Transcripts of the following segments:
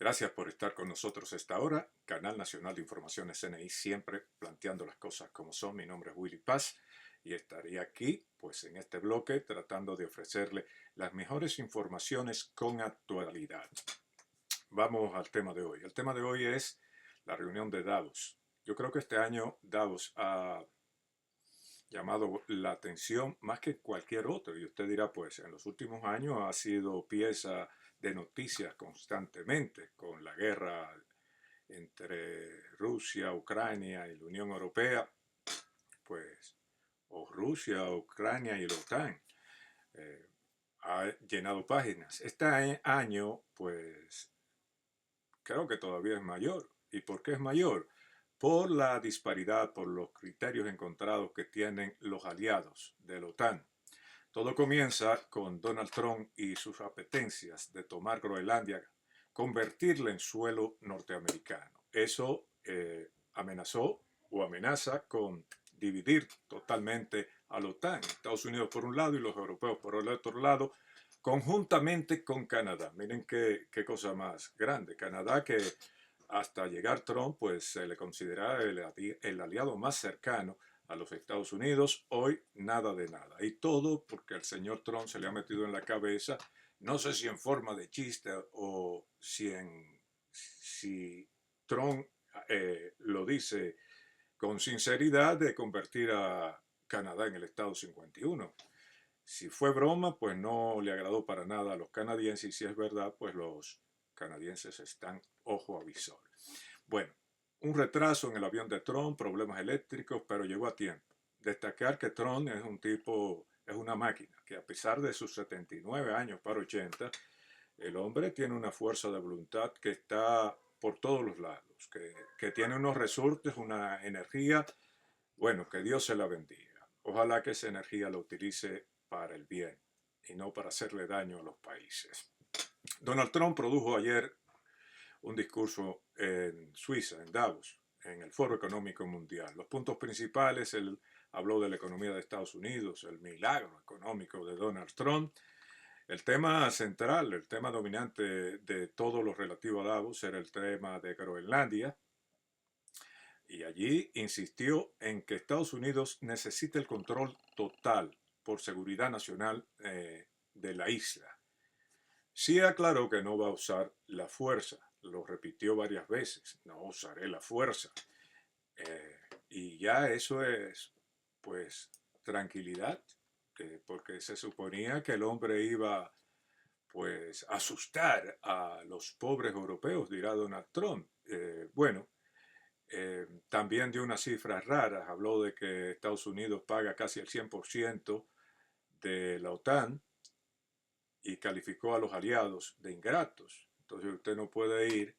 Gracias por estar con nosotros a esta hora. Canal Nacional de Informaciones CNI, siempre planteando las cosas como son. Mi nombre es Willy Paz y estaré aquí, pues en este bloque, tratando de ofrecerle las mejores informaciones con actualidad. Vamos al tema de hoy. El tema de hoy es la reunión de Davos. Yo creo que este año Davos ha llamado la atención más que cualquier otro. Y usted dirá, pues en los últimos años ha sido pieza de noticias constantemente con la guerra entre Rusia, Ucrania y la Unión Europea, pues, o Rusia, Ucrania y la OTAN. Eh, ha llenado páginas. Este año, pues, creo que todavía es mayor. ¿Y por qué es mayor? Por la disparidad, por los criterios encontrados que tienen los aliados de la OTAN. Todo comienza con Donald Trump y sus apetencias de tomar Groenlandia, convertirla en suelo norteamericano. Eso amenazó o amenaza con dividir totalmente a la OTAN, Estados Unidos por un lado y los europeos por el otro lado, conjuntamente con Canadá. Miren qué cosa más grande. Canadá, que hasta llegar Trump, pues se le considera el aliado más cercano a los Estados Unidos. Hoy nada de nada. Y todo porque el señor Trump se le ha metido en la cabeza, no sé si en forma de chiste o si Trump lo dice con sinceridad, de convertir a Canadá en el Estado 51. Si fue broma, pues no le agradó para nada a los canadienses, y si es verdad, pues los canadienses están ojo a visor. Bueno, un retraso en el avión de Trump, problemas eléctricos, pero llegó a tiempo. Destacar que Trump es un tipo, es una máquina, que a pesar de sus 79 años para 80, el hombre tiene una fuerza de voluntad que está por todos los lados, que tiene unos resortes, una energía, bueno, que Dios se la bendiga. Ojalá que esa energía la utilice para el bien y no para hacerle daño a los países. Donald Trump produjo ayer un discurso en Suiza, en Davos, en el Foro Económico Mundial. Los puntos principales, él habló de la economía de Estados Unidos, el milagro económico de Donald Trump. El tema central, el tema dominante de todo lo relativo a Davos era el tema de Groenlandia, y allí insistió en que Estados Unidos necesita el control total por seguridad nacional de la isla. Sí aclaró que no va a usar la fuerza, lo repitió varias veces, no usaré la fuerza. Y ya eso es, pues, tranquilidad, porque se suponía que el hombre iba, pues, a asustar a los pobres europeos, dirá Donald Trump. Bueno, también dio unas cifras raras, habló de que Estados Unidos paga casi el 100% de la OTAN y calificó a los aliados de ingratos. Entonces usted no puede ir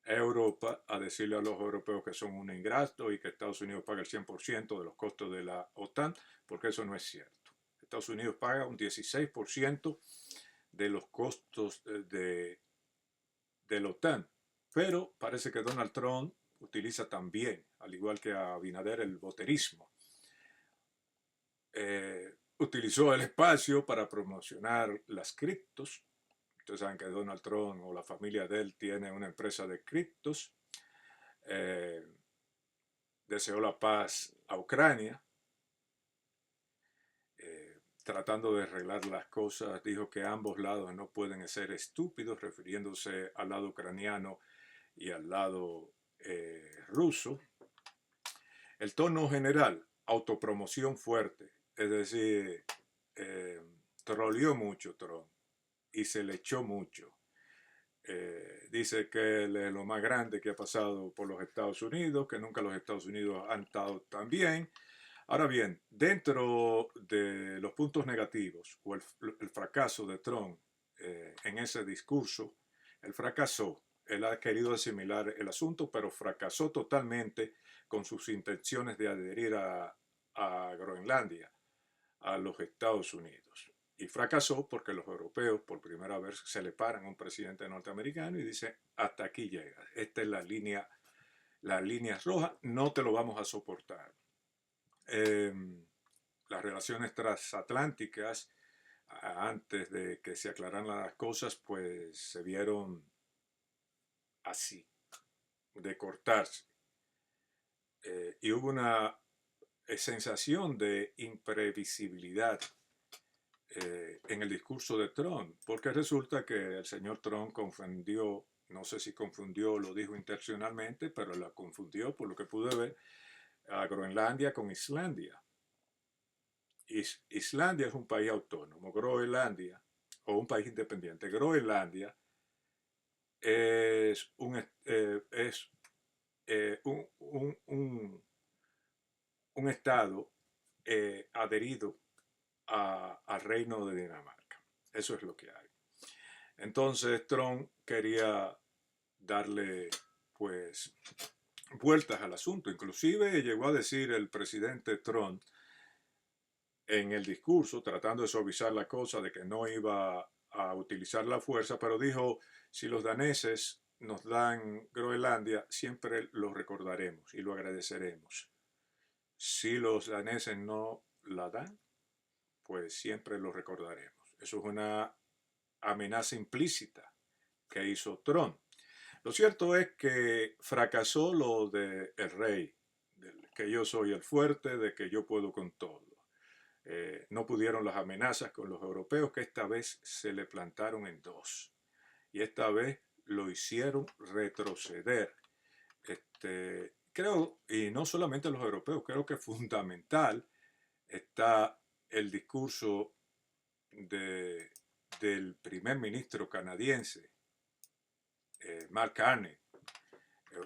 a Europa a decirle a los europeos que son un ingrato y que Estados Unidos paga el 100% de los costos de la OTAN, porque eso no es cierto. Estados Unidos paga un 16% de los costos de la OTAN, pero parece que Donald Trump utiliza también, al igual que a Abinader, el voterismo. Utilizó el espacio para promocionar las criptos. Ustedes saben que Donald Trump o la familia de él tiene una empresa de criptos. Eh, Deseó la paz a Ucrania, tratando de arreglar las cosas. Dijo que ambos lados no pueden ser estúpidos, refiriéndose al lado ucraniano y al lado ruso. El tono general, autopromoción fuerte, es decir, troleó mucho Trump y se le echó mucho. Dice que él es lo más grande que ha pasado por los Estados Unidos, que nunca los Estados Unidos han estado tan bien. Ahora bien, dentro de los puntos negativos o el fracaso de Trump en ese discurso, él fracasó. Él ha querido asimilar el asunto, pero fracasó totalmente con sus intenciones de adherir a Groenlandia, a los Estados Unidos. Y fracasó porque los europeos por primera vez se le paran a un presidente norteamericano y dicen, hasta aquí llega, esta es la línea roja, no te lo vamos a soportar. Eh, las relaciones transatlánticas, antes de que se aclararan las cosas, pues se vieron así, de cortarse. Y hubo una sensación de imprevisibilidad en el discurso de Trump, porque resulta que el señor Trump confundió, no sé si confundió o lo dijo intencionalmente, pero la confundió, por lo que pude ver, a Groenlandia con Islandia. Islandia es un país autónomo, Groenlandia, o un país independiente. Groenlandia es un estado adherido al reino de Dinamarca. Eso es lo que hay. Entonces Trump quería darle pues vueltas al asunto. Inclusive llegó a decir el presidente Trump en el discurso, tratando de suavizar la cosa, de que no iba a utilizar la fuerza, pero dijo, si los daneses nos dan Groenlandia, siempre lo recordaremos y lo agradeceremos. Si los daneses no la dan, pues siempre lo recordaremos. Eso es una amenaza implícita que hizo Trump. Lo cierto es que fracasó lo de el rey, que yo soy el fuerte, de que yo puedo con todo. No pudieron las amenazas con los europeos, que esta vez se le plantaron en dos. Y esta vez lo hicieron retroceder. Creo, y no solamente los europeos, creo que fundamental está el discurso del primer ministro canadiense, Mark Carney.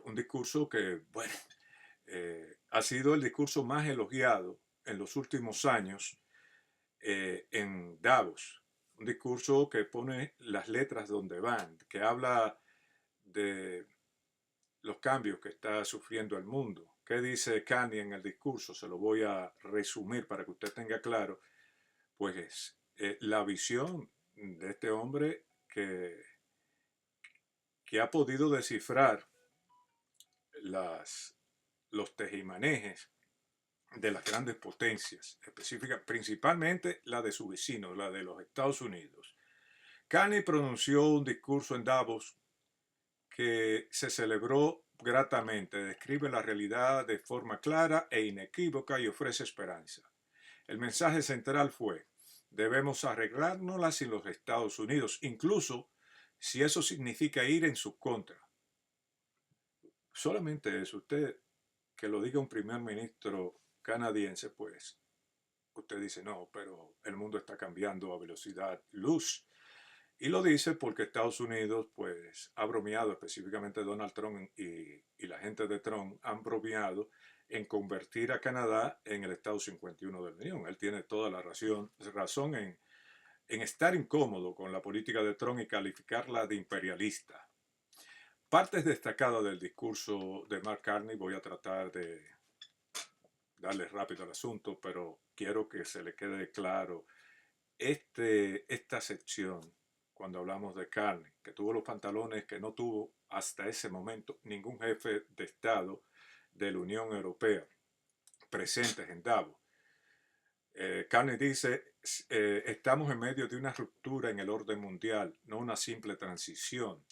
Un discurso que, bueno, ha sido el discurso más elogiado en los últimos años en Davos. Un discurso que pone las letras donde van, que habla de los cambios que está sufriendo el mundo. ¿Qué dice Carney en el discurso? Se lo voy a resumir para que usted tenga claro. Pues es la visión de este hombre que ha podido descifrar los tejimanejes de las grandes potencias, principalmente la de su vecino, la de los Estados Unidos. Carney pronunció un discurso en Davos que se celebró gratamente, describe la realidad de forma clara e inequívoca y ofrece esperanza. El mensaje central fue: debemos arreglárnoslas sin los Estados Unidos, incluso si eso significa ir en su contra. Solamente eso, usted que lo diga un primer ministro canadiense, pues usted dice, no, pero el mundo está cambiando a velocidad luz. Y lo dice porque Estados Unidos, pues, ha bromeado, específicamente Donald Trump y la gente de Trump han bromeado en convertir a Canadá en el Estado 51 de la Unión. Él tiene toda la razón en estar incómodo con la política de Trump y calificarla de imperialista. Partes destacadas del discurso de Mark Carney, voy a tratar de darle rápido al asunto, pero quiero que se le quede claro esta sección cuando hablamos de Carney, que tuvo los pantalones que no tuvo hasta ese momento ningún jefe de Estado de la Unión Europea presentes en Davos. Carney dice, estamos en medio de una ruptura en el orden mundial, no una simple transición.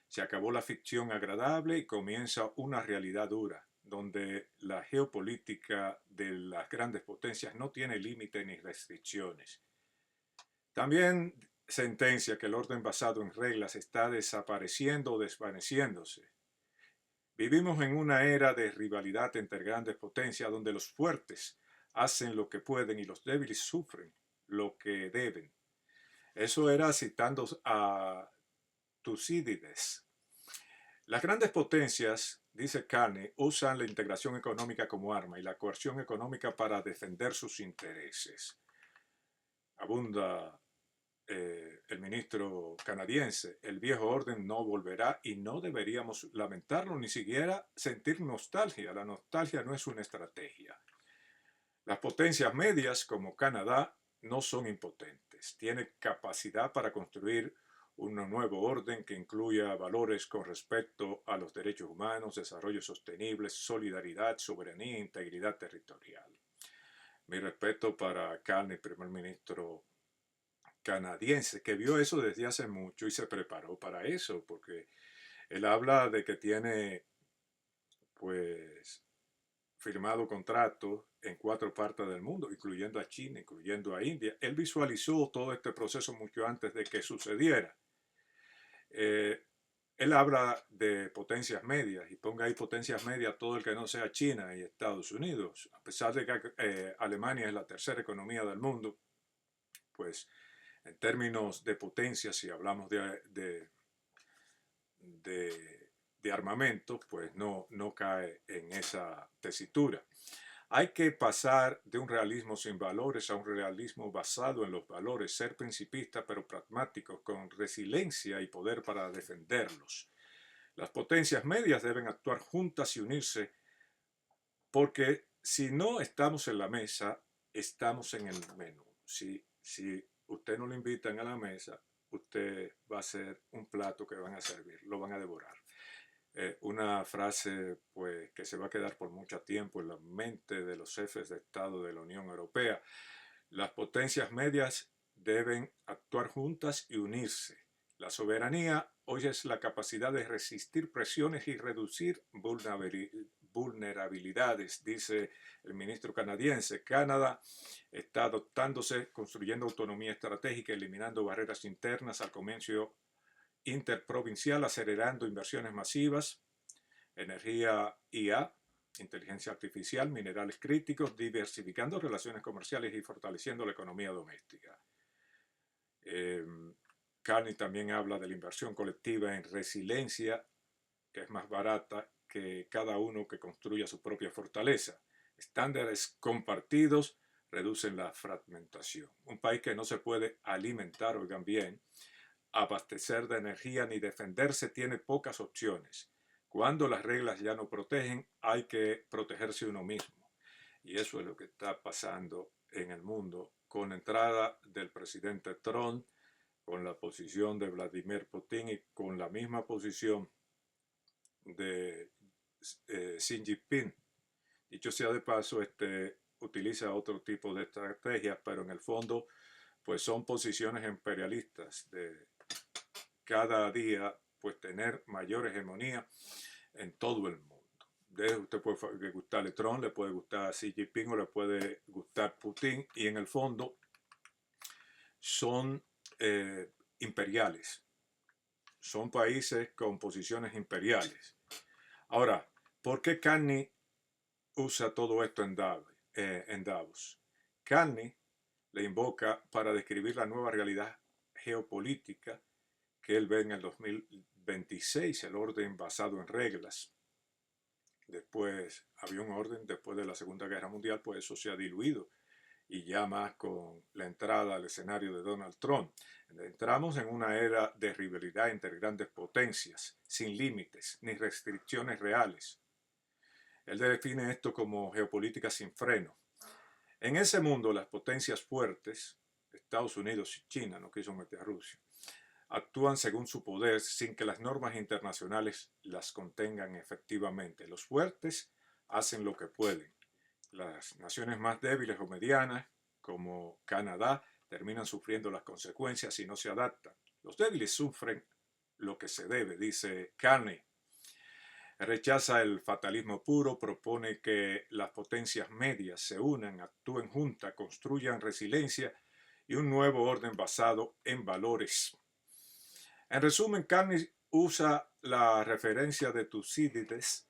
Se acabó la ficción agradable y comienza una realidad dura, donde la geopolítica de las grandes potencias no tiene límites ni restricciones. También sentencia que el orden basado en reglas está desapareciendo o desvaneciéndose. Vivimos en una era de rivalidad entre grandes potencias donde los fuertes hacen lo que pueden y los débiles sufren lo que deben. Eso era citando a Tucídides. Las grandes potencias, dice Carney, usan la integración económica como arma y la coerción económica para defender sus intereses. Abunda el ministro canadiense, el viejo orden no volverá y no deberíamos lamentarlo ni siquiera sentir nostalgia. La nostalgia no es una estrategia. Las potencias medias como Canadá no son impotentes. Tienen capacidad para construir un nuevo orden que incluya valores con respecto a los derechos humanos, desarrollo sostenible, solidaridad, soberanía e integridad territorial. Mi respeto para Carney, primer ministro canadiense, que vio eso desde hace mucho y se preparó para eso, porque Él habla de que tiene, pues, firmado contratos en 4 partes del mundo, incluyendo a China, incluyendo a India. Él visualizó todo este proceso mucho antes de que sucediera. Eh, Él habla de potencias medias y ponga ahí potencias medias todo el que no sea China y Estados Unidos. A pesar de que Alemania es la tercera economía del mundo, pues en términos de potencia, si hablamos de armamento, pues no cae en esa tesitura. Hay que pasar de un realismo sin valores a un realismo basado en los valores, ser principista pero pragmático, con resiliencia y poder para defenderlos. Las potencias medias deben actuar juntas y unirse porque si no estamos en la mesa, estamos en el menú. Si usted no lo invitan a la mesa, usted va a ser un plato que van a servir, lo van a devorar. Una frase pues, que se va a quedar por mucho tiempo en la mente de los jefes de Estado de la Unión Europea. Las potencias medias deben actuar juntas y unirse. La soberanía hoy es la capacidad de resistir presiones y reducir vulnerabilidades, dice el ministro canadiense. Canadá está adoptándose, construyendo autonomía estratégica, eliminando barreras internas al comercio interprovincial, acelerando inversiones masivas, energía IA, inteligencia artificial, minerales críticos, diversificando relaciones comerciales y fortaleciendo la economía doméstica. Carney también habla de la inversión colectiva en resiliencia, que es más barata que cada uno que construya su propia fortaleza. Estándares compartidos reducen la fragmentación. Un país que no se puede alimentar, oigan bien, abastecer de energía ni defenderse tiene pocas opciones. Cuando las reglas ya no protegen, hay que protegerse uno mismo. Y eso es lo que está pasando en el mundo con la entrada del presidente Trump, con la posición de Vladimir Putin y con la misma posición de Xi Jinping. Dicho sea de paso, utiliza otro tipo de estrategias, pero en el fondo pues son posiciones imperialistas de cada día pues tener mayor hegemonía en todo el mundo. Usted puede gustarle Trump, le puede gustar Xi Jinping o le puede gustar Putin, y en el fondo son imperiales, son países con posiciones imperiales. Ahora, ¿por qué Carney usa todo esto en Davos? Carney le invoca para describir la nueva realidad geopolítica que él ve en el 2026, el orden basado en reglas. Después había un orden después de la Segunda Guerra Mundial, pues eso se ha diluido y ya más con la entrada al escenario de Donald Trump. Entramos en una era de rivalidad entre grandes potencias, sin límites ni restricciones reales. Él define esto como geopolítica sin freno. En ese mundo, las potencias fuertes, Estados Unidos y China, no quiso meter a Rusia, actúan según su poder sin que las normas internacionales las contengan efectivamente. Los fuertes hacen lo que pueden. Las naciones más débiles o medianas, como Canadá, terminan sufriendo las consecuencias si no se adaptan. Los débiles sufren lo que se debe, dice Carney. Rechaza el fatalismo puro, propone que las potencias medias se unan, actúen juntas, construyan resiliencia y un nuevo orden basado en valores. En resumen, Carney usa la referencia de Tucídides,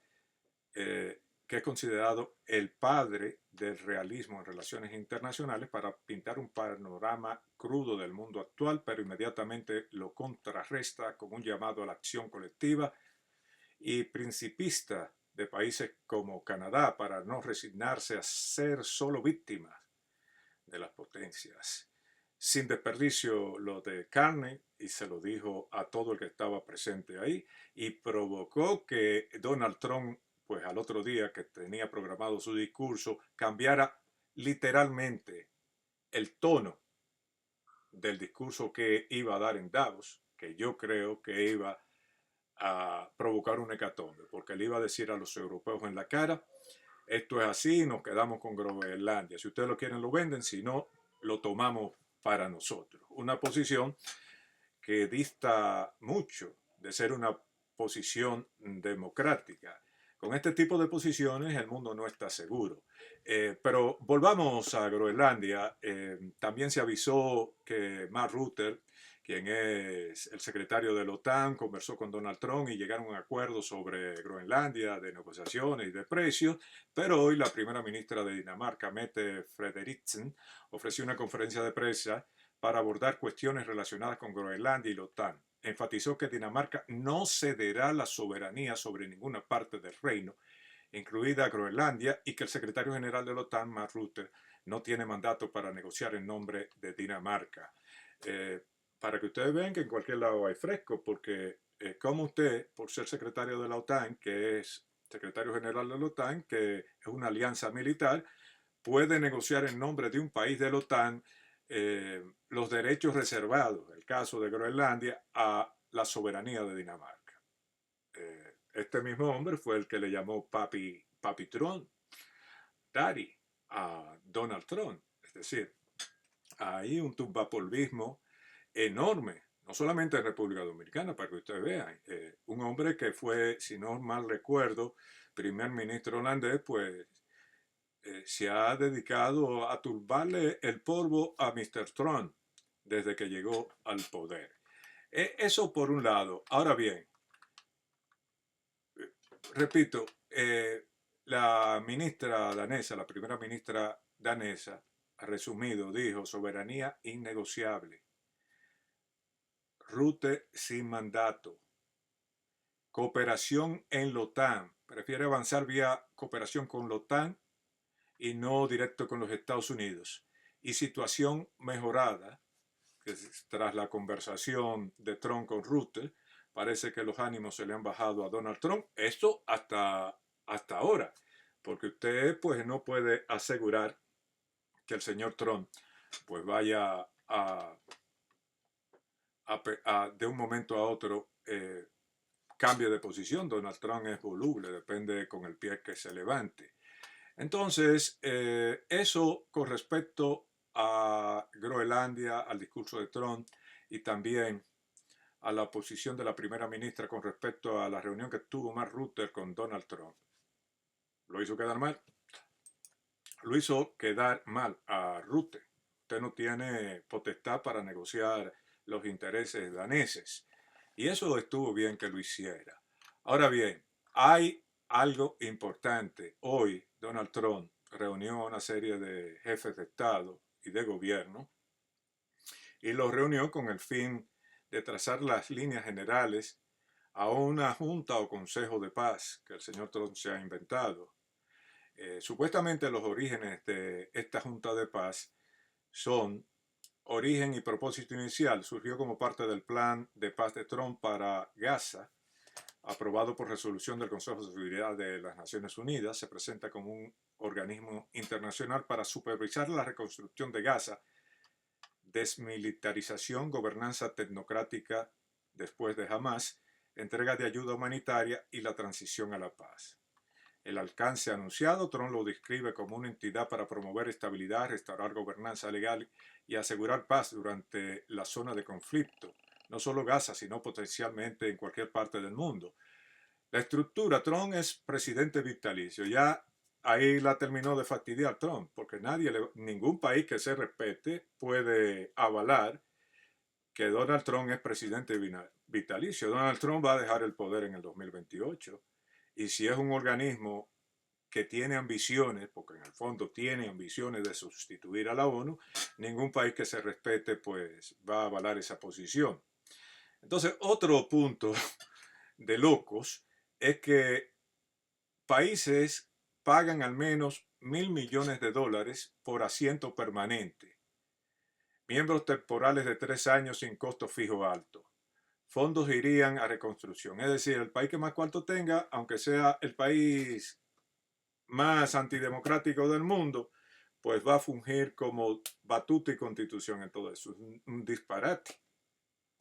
que es considerado el padre del realismo en relaciones internacionales, para pintar un panorama crudo del mundo actual, pero inmediatamente lo contrarresta con un llamado a la acción colectiva y principista de países como Canadá para no resignarse a ser solo víctimas de las potencias. Sin desperdicio lo de Carney, y se lo dijo a todo el que estaba presente ahí, y provocó que Donald Trump, pues al otro día que tenía programado su discurso, cambiara literalmente el tono del discurso que iba a dar en Davos, que yo creo que iba a provocar un hecatombe, porque le iba a decir a los europeos en la cara: esto es así, nos quedamos con Groenlandia, si ustedes lo quieren lo venden, si no, lo tomamos para nosotros. Una posición que dista mucho de ser una posición democrática. Con este tipo de posiciones el mundo no está seguro. Pero volvamos a Groenlandia. También se avisó que Mark Rutte, quien es el secretario de la OTAN, conversó con Donald Trump y llegaron a un acuerdo sobre Groenlandia, de negociaciones y de precios, pero hoy la primera ministra de Dinamarca, Mette Frederiksen, ofreció una conferencia de prensa para abordar cuestiones relacionadas con Groenlandia y la OTAN. Enfatizó que Dinamarca no cederá la soberanía sobre ninguna parte del reino, incluida Groenlandia, y que el secretario general de la OTAN, Mark Rutte, no tiene mandato para negociar en nombre de Dinamarca. Para que ustedes vean que en cualquier lado hay fresco, porque como usted, por ser secretario de la OTAN, que es secretario general de la OTAN, que es una alianza militar, puede negociar en nombre de un país de la OTAN los derechos reservados, el caso de Groenlandia, a la soberanía de Dinamarca. Este mismo hombre fue el que le llamó Papi Trump, Daddy, a Donald Trump. Es decir, hay un tumbapolvismo enorme, no solamente en República Dominicana, para que ustedes vean. Un hombre que fue, si no mal recuerdo, primer ministro holandés, pues se ha dedicado a turbarle el polvo a Mr. Trump desde que llegó al poder. Eso por un lado. Ahora bien, repito, la ministra danesa, la primera ministra danesa, resumido, dijo soberanía innegociable, Rutte sin mandato, cooperación en la OTAN, prefiere avanzar vía cooperación con la OTAN y no directo con los Estados Unidos, y situación mejorada, que tras la conversación de Trump con Rutte, parece que los ánimos se le han bajado a Donald Trump, esto hasta ahora, porque usted pues no puede asegurar que el señor Trump pues vaya de un momento a otro cambie de posición. Donald Trump es voluble, depende con el pie que se levante. Entonces, eso con respecto a Groenlandia, al discurso de Trump y también a la posición de la primera ministra con respecto a la reunión que tuvo Mark Rutte con Donald Trump. ¿Lo hizo quedar mal? Lo hizo quedar mal a Rutte. Usted no tiene potestad para negociar los intereses daneses. Y eso estuvo bien que lo hiciera. Ahora bien, hay algo importante. Hoy Donald Trump reunió a una serie de jefes de Estado y de gobierno y los reunió con el fin de trazar las líneas generales a una junta o consejo de paz que el señor Trump se ha inventado. Supuestamente los orígenes de esta junta de paz son origen y propósito inicial. Surgió como parte del plan de paz de Trump para Gaza, aprobado por resolución del Consejo de Seguridad de las Naciones Unidas. Se presenta como un organismo internacional para supervisar la reconstrucción de Gaza, desmilitarización, gobernanza tecnocrática después de Hamas, entrega de ayuda humanitaria y la transición a la paz. El alcance anunciado, Trump lo describe como una entidad para promover estabilidad, restaurar gobernanza legal y asegurar paz durante la zona de conflicto, no solo Gaza, sino potencialmente en cualquier parte del mundo. La estructura, Trump es presidente vitalicio, ya ahí la terminó de fastidiar Trump, porque ningún país que se respete puede avalar que Donald Trump es presidente vitalicio. Donald Trump va a dejar el poder en el 2028. Y si es un organismo que tiene ambiciones, porque en el fondo tiene ambiciones de sustituir a la ONU, ningún país que se respete pues va a avalar esa posición. Entonces, otro punto de locos es que países pagan al menos $1.000 millones por asiento permanente, miembros temporales de 3 años sin costo fijo alto. Fondos irían a reconstrucción, es decir, el país que más cuarto tenga, aunque sea el país más antidemocrático del mundo, pues va a fungir como batuta y constitución en todo eso. Es un disparate.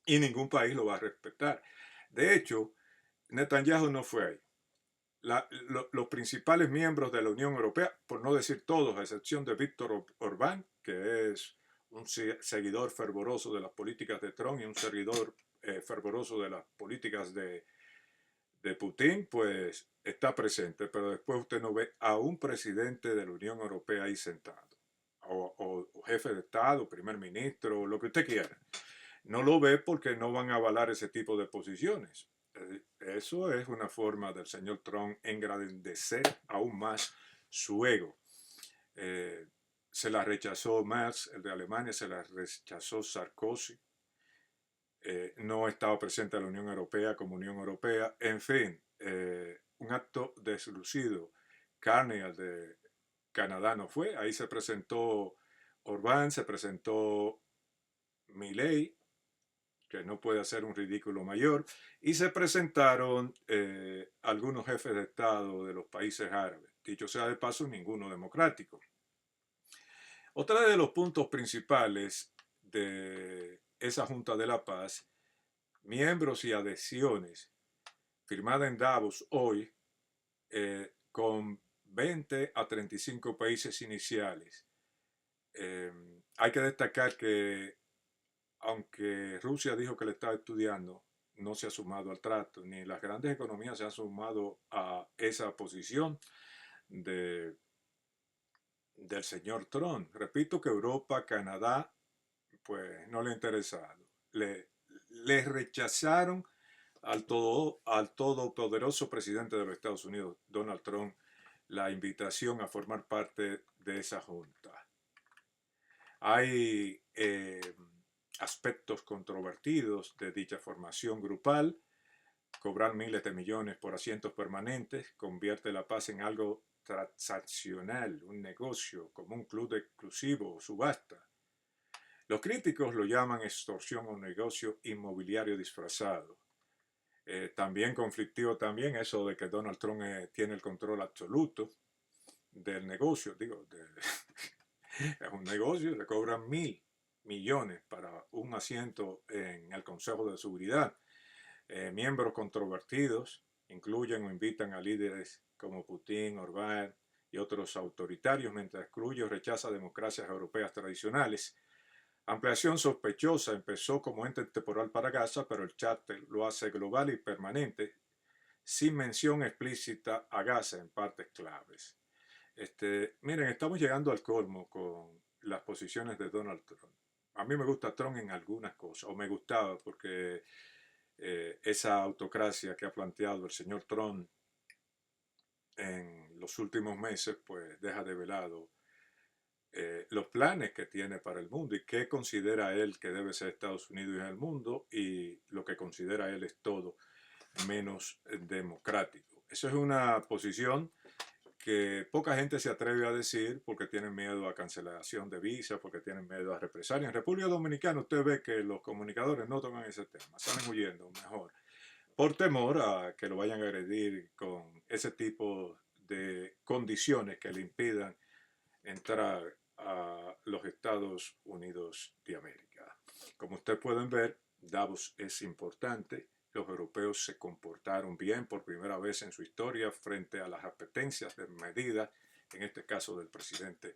Y ningún país lo va a respetar. De hecho, Netanyahu no fue ahí. Los principales miembros de la Unión Europea, por no decir todos, a excepción de Víctor Orbán, que es un seguidor fervoroso de las políticas de Trump y un seguidor fervoroso de las políticas de de Putin, pues está presente, pero después usted no ve a un presidente de la Unión Europea ahí sentado, o jefe de Estado, primer ministro, lo que usted quiera. No lo ve porque no van a avalar ese tipo de posiciones. Eso es una forma del señor Trump engrandecer aún más su ego. Eh, Se la rechazó Merz, el de Alemania, se la rechazó Sarkozy. No estaba presente la Unión Europea como Unión Europea. En fin, un acto deslucido. Carney, el de Canadá, no fue. Ahí se presentó Orbán, se presentó Milei, que no puede hacer un ridículo mayor, y se presentaron algunos jefes de Estado de los países árabes. Dicho sea de paso, ninguno democrático. Otra de los puntos principales de esa Junta de la Paz, miembros y adhesiones, firmada en Davos hoy, con 20 a 35 países iniciales. Hay que destacar que, aunque Rusia dijo que le estaba estudiando, no se ha sumado al trato, ni las grandes economías se han sumado a esa posición del señor Trump. Repito que Europa, Canadá, pues no le ha interesado. Le rechazaron al todopoderoso presidente de los Estados Unidos, Donald Trump, la invitación a formar parte de esa junta. Hay aspectos controvertidos de dicha formación grupal. Cobrar miles de millones por asientos permanentes convierte la paz en algo transaccional, un negocio, como un club exclusivo o subasta. Los críticos lo llaman extorsión o negocio inmobiliario disfrazado. También conflictivo también eso de que Donald Trump tiene el control absoluto del negocio. Es un negocio, le cobran 1.000 millones para un asiento en el Consejo de Seguridad. Miembros controvertidos incluyen o invitan a líderes como Putin, Orbán y otros autoritarios, mientras excluye o rechaza democracias europeas tradicionales. Ampliación sospechosa empezó como ente temporal para Gaza, pero el Charter lo hace global y permanente, sin mención explícita a Gaza en partes claves. Miren, estamos llegando al colmo con las posiciones de Donald Trump. A mí me gusta Trump en algunas cosas, o me gustaba porque esa autocracia que ha planteado el señor Trump en los últimos meses, pues deja de velado los planes que tiene para el mundo y qué considera él que debe ser Estados Unidos en el mundo, y lo que considera él es todo menos democrático. Eso es una posición que poca gente se atreve a decir porque tienen miedo a cancelación de visas, porque tienen miedo a represalias. En República Dominicana usted ve que los comunicadores no tocan ese tema, salen huyendo mejor, por temor a que lo vayan a agredir con ese tipo de condiciones que le impidan entrar a los Estados Unidos de América. Como ustedes pueden ver, Davos es importante. Los europeos se comportaron bien por primera vez en su historia frente a las apetencias de medidas, en este caso del presidente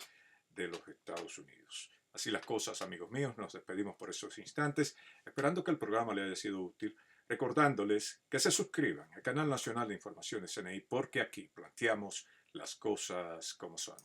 de los Estados Unidos. Así las cosas, amigos míos, nos despedimos por esos instantes, esperando que el programa les haya sido útil, recordándoles que se suscriban al Canal Nacional de Informaciones CNI, porque aquí planteamos las cosas como son.